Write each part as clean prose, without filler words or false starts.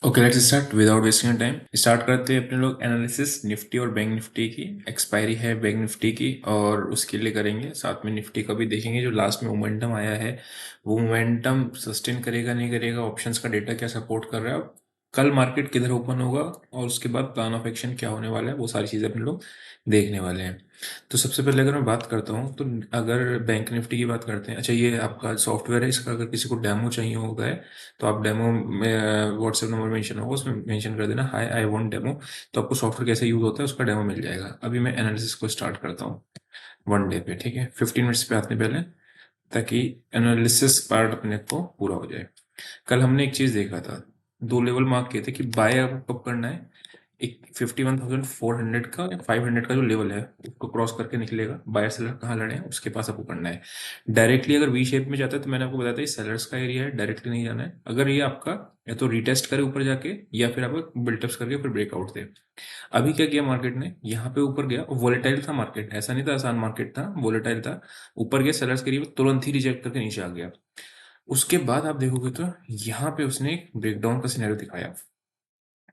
Okay, let's start without wasting time. Start करते हैं अपने लोग एनालिसिस निफ्टी और बैंक निफ्टी की। एक्सपायरी है बैंक निफ्टी की और उसके लिए करेंगे, साथ में निफ्टी का भी देखेंगे। जो लास्ट में मोमेंटम आया है वो मोमेंटम सस्टेन करेगा नहीं करेगा, ऑप्शंस का डेटा क्या सपोर्ट कर रहा है, कल मार्केट किधर ओपन होगा और उसके बाद प्लान ऑफ एक्शन क्या होने वाला है, वो सारी चीज़ें अपने लोग देखने वाले हैं। तो सबसे पहले अगर मैं बात करता हूँ तो अगर बैंक निफ्टी की बात करते हैं, अच्छा ये आपका सॉफ्टवेयर है, इसका अगर किसी को डेमो चाहिए होगा है तो आप डेमो में व्हाट्सएप नंबर मेंशन होगा, उसमें मेंशन कर देना हाय आई वांट डेमो। तो आपको सॉफ्टवेयर कैसे यूज होता है उसका डेमो मिल जाएगा। अभी मैं एनालिसिस को स्टार्ट करता हूँ 1 डे पे, ठीक है, 15 मिनट्स पे आते पहले, ताकि एनालिसिस पार्ट अपने को पूरा हो जाए। कल हमने एक चीज देखा था, दो लेवल मार्क किए थे कि बाय आपको कब करना है। एक 51,400 का या 500 का जो लेवल है उसको क्रॉस करके निकलेगा, बायर सेलर कहाँ लड़े हैं उसके पास आपको करना है। डायरेक्टली अगर वी शेप में जाता है तो मैंने आपको बताया था ये सेलर्स का एरिया है, डायरेक्टली नहीं जाना है। अगर ये आपका या तो रिटेस्ट करे ऊपर जाके या फिर आपको बिल्टअप्स करके फिर ब्रेकआउट दे। अभी क्या किया मार्केट ने, यहाँ पे ऊपर गया, वोलेटाइल था मार्केट, ऐसा नहीं था आसान मार्केट था, वोलेटाइल था। ऊपर गया सेलर्स के एरिया, तुरंत ही रिजेक्ट करके नीचे आ गया। उसके बाद आप देखोगे तो यहाँ पे उसने एक ब्रेकडाउन का सिनेरियो दिखाया,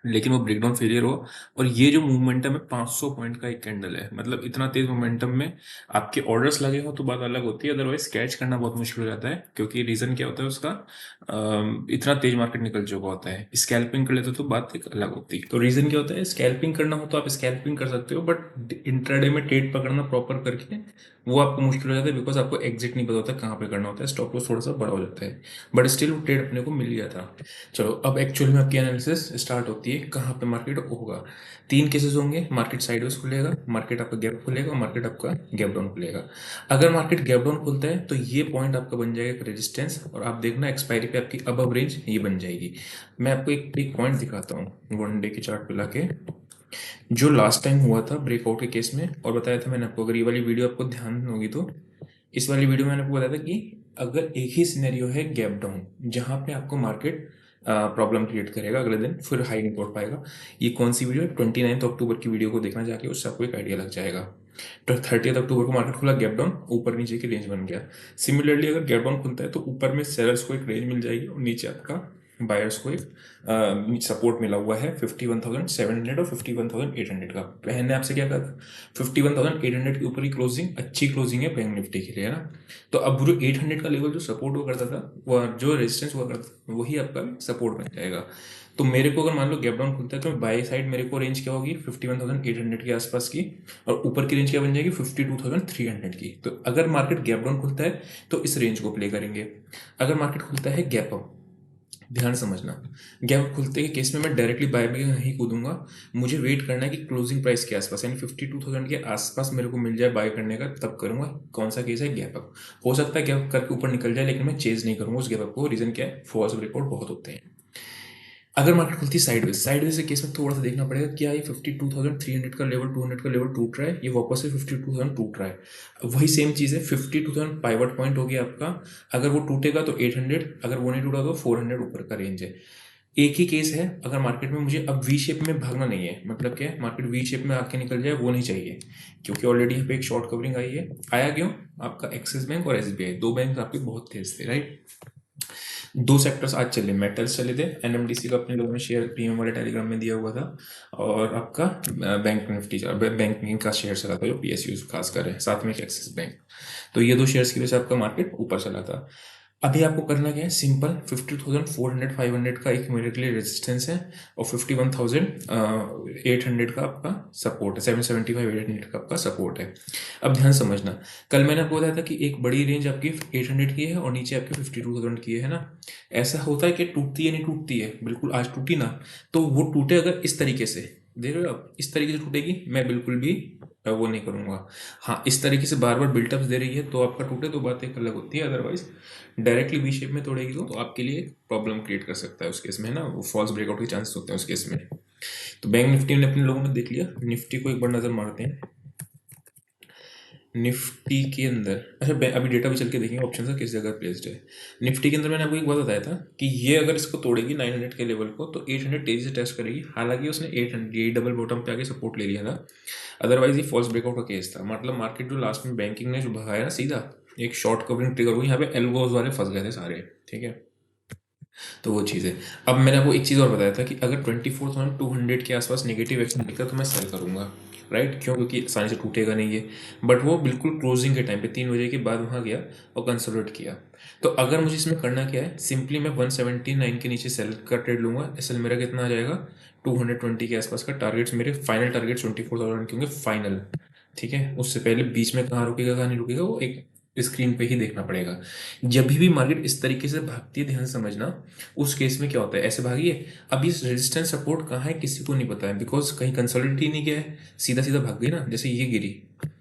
लेकिन वो ब्रेकडाउन फेलियर हुआ। और ये जो मोमेंटम है 500 पॉइंट का एक कैंडल है, मतलब इतना तेज मोमेंटम में आपके ऑर्डर्स लगे हो तो बात अलग होती है, अदरवाइज कैच करना बहुत मुश्किल हो जाता है। क्योंकि रीजन क्या होता है उसका, इतना तेज मार्केट निकल चुका होता है। स्कैल्पिंग कर लेते हो तो बात एक अलग होती है। तो रीजन क्या होता है, स्कैल्पिंग करना हो तो आप स्कैल्पिंग कर सकते हो, बट इंट्राडे में ट्रेड पकड़ना प्रॉपर करके वो आपको मुश्किल हो जाता है, बिकॉज आपको एग्जिट नहीं पता होता कहाँ पे करना होता है, स्टॉप लॉस थोड़ा सा बड़ा हो जाता है। बट स्टिल वो ट्रेड अपने को मिल गया था। चलो अब एक्चुअल में आपकी एनालिसिस स्टार्ट होती है, कहाँ पे मार्केट होगा। तीन केसेस होंगे, मार्केट साइडवेज खुलेगा, मार्केट आपका गैप खुलेगा और मार्केट आपका गैप डाउन खुलेगा। अगर मार्केट गैप डाउन खुलता है तो ये पॉइंट आपका बन जाएगा एक रेजिस्टेंस, और आप देखना एक्सपायरी पे आपकी अब रेंज ये बन जाएगी। मैं आपको एक पॉइंट दिखाता हूँ 1 डे के चार्ट पे लाके, जो लास्ट टाइम हुआ था ब्रेकआउट के केस में, और बताया था मैंने आपको, अगर ये वाली वीडियो आपको ध्यान होगी तो इस वाली वीडियो में मैंने आपको बताया था कि अगर एक ही सिनेरियो है गैप डाउन, जहां पे आपको मार्केट प्रॉब्लम क्रिएट करेगा अगले दिन, फिर हाई नहीं तोड़ पाएगा। ये कौन सी वीडियो है, 29 अक्टूबर की वीडियो को देखना जाके, उससे आपको एक आइडिया लग जाएगा। तो 30 अक्टूबर को मार्केट खुला गैप डाउन, ऊपर नीचे की रेंज बन गया। सिमिलरली अगर गैप डाउन खुलता है तो ऊपर में सेलर्स को एक रेंज मिल जाएगी और नीचे आपका बायर्स को एक सपोर्ट मिला हुआ है 51,700 और 51,800 का। मैंने आपसे क्या कहा, 51,800 के ऊपर की क्लोजिंग अच्छी क्लोजिंग है बैंक निफ्टी के लिए, है ना। तो अब जो 800 का लेवल जो सपोर्ट हुआ करता था, वो जो रेजिस्टेंस हुआ करता था, वही आपका सपोर्ट बन जाएगा। तो मेरे को अगर मान लो गैप डाउन खुलता है तो बाय साइड मेरे को रेंज क्या होगी 51,800 के आसपास की, और ऊपर की रेंज क्या बन जाएगी 52,300 की। तो अगर मार्केट गैप डाउन खुलता है तो इस रेंज को प्ले करेंगे। अगर मार्केट खुलता है गैप अप, ध्यान समझना, गैप खुलते के केस में मैं डायरेक्टली बाय में नहीं कूदूंगा। मुझे वेट करना है कि क्लोजिंग प्राइस के आसपास, यानी 52,000 के आसपास मेरे को मिल जाए बाय करने का, तब करूंगा। कौन सा केस है, गैप अप। हो सकता है गैप करके ऊपर निकल जाए, लेकिन मैं चेज नहीं करूंगा उस गैप अप को। रीजन क्या है, फॉल्स ब्रेकआउट बहुत होते हैं। अगर मार्केट खुलती है साइडवेज, साइडवेज के केस में थोड़ा सा देखना पड़ेगा, क्या ये 52,300 का लेवल 200 का लेवल टूट रहा है, ये वापस से 52,000 टूट रहा है। वही सेम चीज़ है, 52,000 पाइवट पॉइंट हो गया आपका। अगर वो टूटेगा तो 800, अगर वो नहीं टूटा तो 400 ऊपर का रेंज है। एक ही केस है, अगर मार्केट में मुझे अब वी शेप में भागना नहीं है, मतलब क्या है, मार्केट वी शेप में आके निकल जाए वो नहीं चाहिए, क्योंकि ऑलरेडी यहाँ पे एक शॉर्ट कवरिंग आई है। आया क्यों, आपका एक्सिस बैंक और एसबीआई, दो बैंक आपके बहुत तेज थे, राइट। दो सेक्टर्स आज चले, मेटल्स चले थे, एनएमडीसी का अपने लोगों ने शेयर प्रीमियम वाले टेलीग्राम में दिया हुआ था, और आपका बैंक निफ्टी बैंकिंग का शेयर चला था जो पीएसयू खास कर है, साथ में एक एक्सिस बैंक। तो ये दो शेयर्स की वजह से आपका मार्केट ऊपर चला था। अभी आपको करना क्या है, सिंपल 50,400 500 का एक मेरे के लिए रेजिस्टेंस है, और 51,800 का आपका सपोर्ट है, 775 800 का आपका सपोर्ट है। अब ध्यान समझना, कल मैंने आपको बताया था कि एक बड़ी रेंज आपकी 800 की है और नीचे आपकी 52,000 की है ना। ऐसा होता है कि टूटती है नहीं टूटती है, बिल्कुल आज टूटी ना, तो वो टूटे अगर इस तरीके से, देख रहे हो आप, इस तरीके से टूटेगी, मैं बिल्कुल भी वो नहीं करूंगा। हाँ, इस तरीके से बार बार बिल्टअप्स दे रही है तो आपका टूटे तो बात एक अलग होती है, अदरवाइज डायरेक्टली वी शेप में तोड़ेगी तो आपके लिए प्रॉब्लम क्रिएट कर सकता है उस केस में, है ना, वो फॉल्स ब्रेकआउट के चांसेस होते हैं उस केस में। तो बैंक निफ्टी ने अपने लोगों ने देख लिया, निफ्टी को एक बार नजर मारते हैं। निफ्टी के अंदर, अच्छा अभी डेटा भी चल के देखेंगे ऑप्शन का किस जगह प्लेस्ड है। निफ्टी के अंदर मैंने आपको एक बात बताया था कि ये अगर इसको तोड़ेगी 900 के लेवल को तो 800 तेजी से टेस्ट करेगी। हालांकि उसने 800 ये डबल बॉटम पे आके सपोर्ट ले लिया था, अदरवाइज ये फॉल्स ब्रेकआउट का केस था। मतलब मार्केट जो लास्ट में बैंकिंग ने जो भगाया ना सीधा, एक शॉर्ट कवरिंग ट्रिगर हुई, यहाँ पे एल्गोज वाले फंस गए थे सारे, ठीक है। तो वो चीज़ है। अब मैंने आपको एक चीज़ और बताया था कि अगर 24,200 के आसपास नेगेटिव एक्शन दिखा तो मैं सेल करूँगा, राइट? क्यों? क्योंकि आसानी से टूटेगा नहीं ये। बट वो बिल्कुल क्लोजिंग के टाइम पे 3 बजे के बाद वहाँ गया और कंसोलिडेट किया। तो अगर मुझे इसमें करना क्या है, सिंपली मैं 179 के नीचे सेल का ट्रेड लूँगा। एसएल मेरा कितना आ जाएगा, 220 के आसपास का। टारगेट्स मेरे फाइनल टारगेट 24,000 के होंगे फाइनल, ठीक है? उससे पहले बीच में कहाँ रुकेगा कहाँ नहीं रुकेगा वो एक स्क्रीन पे ही देखना पड़ेगा। जब भी मार्केट इस तरीके से भागती है, ध्यान से समझना, उस केस में क्या होता है, ऐसे भागी है। अब इस रेजिस्टेंस सपोर्ट कहाँ है किसी को नहीं पता है, बिकॉज कहीं कंसोलिडेट ही नहीं किया है, सीधा सीधा भाग गई ना, जैसे ये गिरी,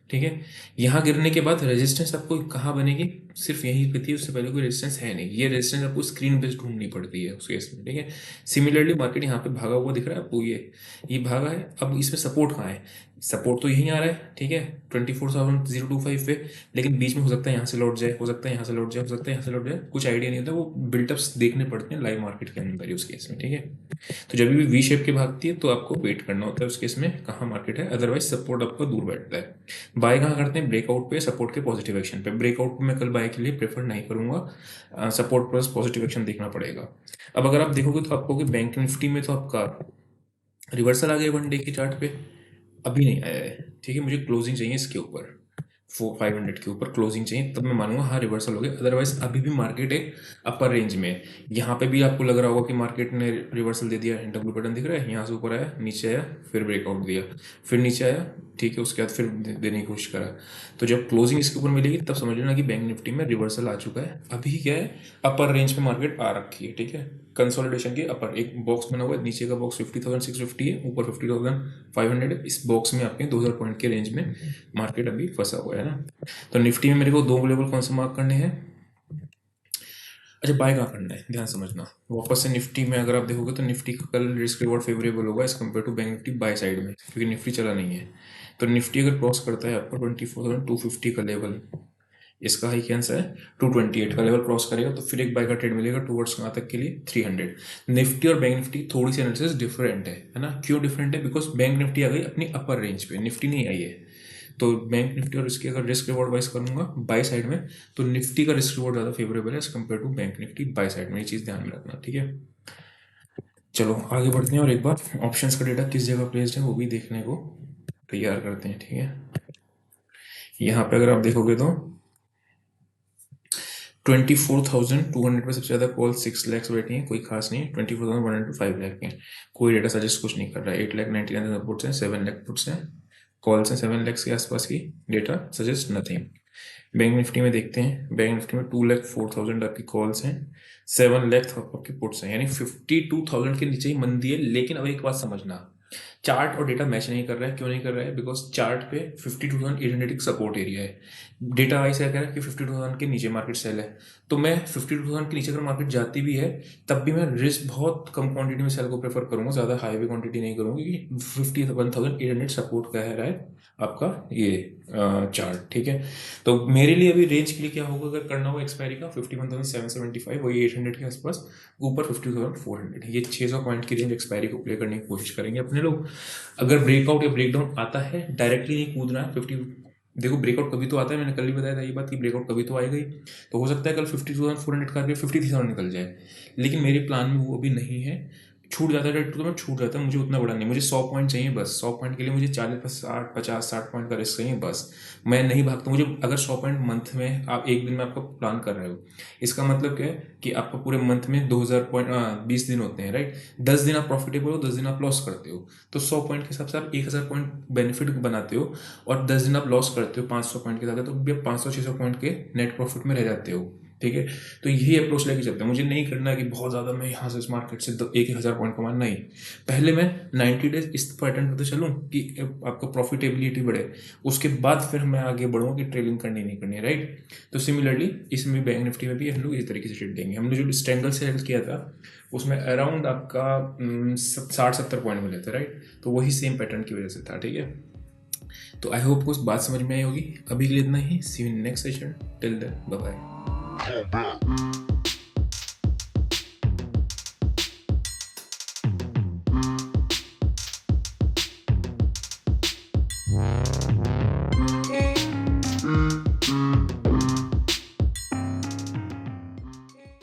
ठीक है? यहाँ गिरने के बाद रेजिस्टेंस आपको कहाँ बनेगी, सिर्फ यहीं पे थी, उससे पहले कोई रेजिस्टेंस है नहीं। ये रेजिस्टेंस आपको स्क्रीन पे ढूंढनी पड़ती है उस केस में, ठीक है? सिमिलरली मार्केट यहाँ पे भागा हुआ दिख रहा है आपको, ये भागा है। अब इसमें सपोर्ट कहाँ है, सपोर्ट तो यहीं आ रहा है, ठीक है, 24,025 पे। लेकिन बीच में हो सकता है यहाँ से लौट जाए, हो सकता है यहाँ से लौट जाए, हो सकता है यहाँ से लौट जाए, कुछ आइडिया नहीं होता। वो बिल्टअप्स देखने पड़ते हैं लाइव मार्केट के अंदर ही उस केस में, ठीक है? तो जब भी वी शेप के भागती है तो आपको वेट करना होता है उस केस में कहाँ मार्केट है, अदरवाइज सपोर्ट आपका दूर बैठता है। बाय कहाँ करते हैं, ब्रेकआउट पे, सपोर्ट के पॉजिटिव एक्शन पे। ब्रेकआउट पे मैं कल बाय के लिए प्रेफर नहीं करूंगा, सपोर्ट प्लस पॉजिटिव एक्शन देखना पड़ेगा। अब अगर आप देखोगे तो आपको बैंक निफ्टी में तो आपका रिवर्सल आ गया 1 डे की चार्ट पे, अभी नहीं आया है, ठीक है? मुझे क्लोजिंग चाहिए इसके ऊपर, 500 के ऊपर क्लोजिंग चाहिए, तब मैं मानूंगा हाँ रिवर्सल हो गया। अदरवाइज अभी भी मार्केट एक अपर रेंज में है। यहाँ पे भी आपको लग रहा होगा कि मार्केट ने रिवर्सल दे दिया, डब्ल्यू पैटर्न दिख रहा है, यहाँ से ऊपर आया, नीचे आया, फिर ब्रेकआउट दिया, फिर नीचे आया, ठीक है, उसके बाद फिर देने की कोशिश करा। तो जब क्लोजिंग इसके ऊपर मिलेगी तब समझ लेना कि बैंक निफ्टी में रिवर्सल आ चुका है। अभी क्या है, अपर रेंज पे मार्केट आ रखी है, ठीक है? कंसोलिडेशन के अपर एक बॉक्स बना हुआ है, नीचे का बॉक्स 50,650 है, ऊपर 50,500 है। इस बॉक्स में आपके 2,000 पॉइंट के रेंज में मार्केट अभी फंसा हुआ है ना। तो निफ्टी में मेरे को 2 लेवल कौन से मार्क करने हैं। अच्छा, बाय कहाँ करना है, ध्यान समझना। वापस से निफ्टी में अगर आप देखोगे तो निफ्टी का कल रिस्क रिवॉर्ड फेवरेबल होगा as compared to bank Nifty buy side में, क्योंकि निफ्टी चला नहीं है। तो निफ्टी अगर क्रॉस करता है आपका 24,250 का लेवल, इसका हाई कैंसा है 228 का लेवल क्रॉस करेगा तो फिर एक बाय का ट्रेड मिलेगा टुवर्ड्स कहाँ तक के लिए, 300। निफ्टी और बैंक निफ्टी थोड़ी सी एनालिसिस डिफरेंट है ना? क्यों डिफरेंट है, बिकॉज बैंक निफ्टी आ गई अपनी अपर रेंज पे, निफ्टी नहीं आई है। तो बैंक निफ्टी और इसकी अगर रिस्क रिवॉर्ड वाइज करूंगा बाय साइड में, तो निफ्टी का रिस्क रिवॉर्ड ज़्यादा फेवरेबल है as compared to bank Nifty buy side में। ये चीज़ ध्यान में रखना, ठीक है? चलो आगे बढ़ते हैं और एक बार ऑप्शंस का डेटा किस जगह प्लेस्ड है वो भी देखने को तैयार करते हैं, ठीक है? यहाँ पे अगर आप देखोगे तो 24,200 में सबसे ज़्यादा कॉल 6 लैक्स बैठी हैं, कोई खास नहीं है। 24,100 to 5 लाख हैं, कोई डेटा सजेस्ट कुछ नहीं कर रहा है। 8,99,000 पुट्स हैं, 7 लाख पुट्स हैं, कॉल्स हैं 7 लैक्स के आसपास की, data suggest nothing. Bank Nifty में देखते हैं, बैंक निफ्टी में 2,04,000 आपकी कॉल्स हैं, 7 लाख आपके पुट्स हैं, यानी 52,000 के नीचे ही मंदी है। लेकिन अब एक बात समझना, चार्ट और डेटा मैच नहीं कर रहा है। क्यों नहीं कर रहा है, बिकॉज चार्ट पे 52,800 सपोर्ट एरिया है, डेटा वाइज क्या कह रहा है कि 52,000 के नीचे मार्केट सेल है। तो मैं 52,000 के नीचे अगर मार्केट जाती भी है तब भी मैं रिस्क बहुत कम क्वांटिटी में सेल को प्रेफर करूंगा, ज़्यादा हाई भी क्वांटिटी नहीं करूंगी, क्योंकि 51,800 सपोर्ट कह रहा है आपका ये चार्ट, ठीक है? तो मेरे लिए अभी रेंज के लिए क्या होगा, अगर करना हो एक्सपायरी का 51,775, वही 800 के आसपास, ऊपर 50,400, ये 600 पॉइंट की रेंज एक्सपायरी को प्ले करने की कोशिश करेंगे अपने लोग। अगर ब्रेकआउट या ब्रेकडाउन आता है, डायरेक्टली नहीं कूदना है 50। देखो ब्रेकआउट कभी तो आता है, मैंने कल ही बताया था ये बात कि ब्रेकआउट कभी तो आएगा ही। तो हो सकता है कल 50,400 का 50,000 निकल जाए, लेकिन मेरे प्लान में वो अभी नहीं है। छूट जाता है डायरेक्ट तो मैं छूट जाता है, मुझे उतना बड़ा नहीं, मुझे 100 पॉइंट चाहिए बस। 100 पॉइंट के लिए मुझे 40 60 50 60 पॉइंट का रिस्क चाहिए बस। मैं नहीं भागता, मुझे अगर 100 पॉइंट मंथ में आप एक दिन में आपका प्लान कर रहे हो, इसका मतलब क्या है कि आपका पूरे मंथ में 2,000 पॉइंट 20 दिन होते हैं, राइट? 10 दिन आप प्रॉफिटेबल हो, 10 दिन आप लॉस करते हो, तो 100 पॉइंट के हिसाब से आप 1,000 पॉइंट बेनिफिट बनाते हो, और 10 दिन आप लॉस करते हो 500 पॉइंट के साथ, तो भी आप 500-600 पॉइंट के नेट प्रॉफिट में रह जाते हो, ठीक है? तो यही अप्रोच लेके चलते हैं। मुझे नहीं करना है कि बहुत ज़्यादा मैं यहाँ से इस मार्केट से 1,000 पॉइंट कमाना, नहीं। पहले मैं 90 डेज इस पैटर्न पर तो चलूँ कि आपका प्रॉफिटेबिलिटी बढ़े, उसके बाद फिर मैं आगे बढ़ूँ कि ट्रेडिंग करनी नहीं करनी है, राइट? तो सिमिलरली इसमें बैंक निफ्टी में भी हम लोग इस तरीके से ट्रेड देंगे। हमने जो स्ट्रैंगल सेल किया था उसमें अराउंड आपका 60-70 पॉइंट मिले थे, राइट? तो वही सेम पैटर्न की वजह से था, ठीक है? तो आई होप कुछ बात समझ में आई होगी। अभी के लिए इतना ही, see you in next session, till then bye bye.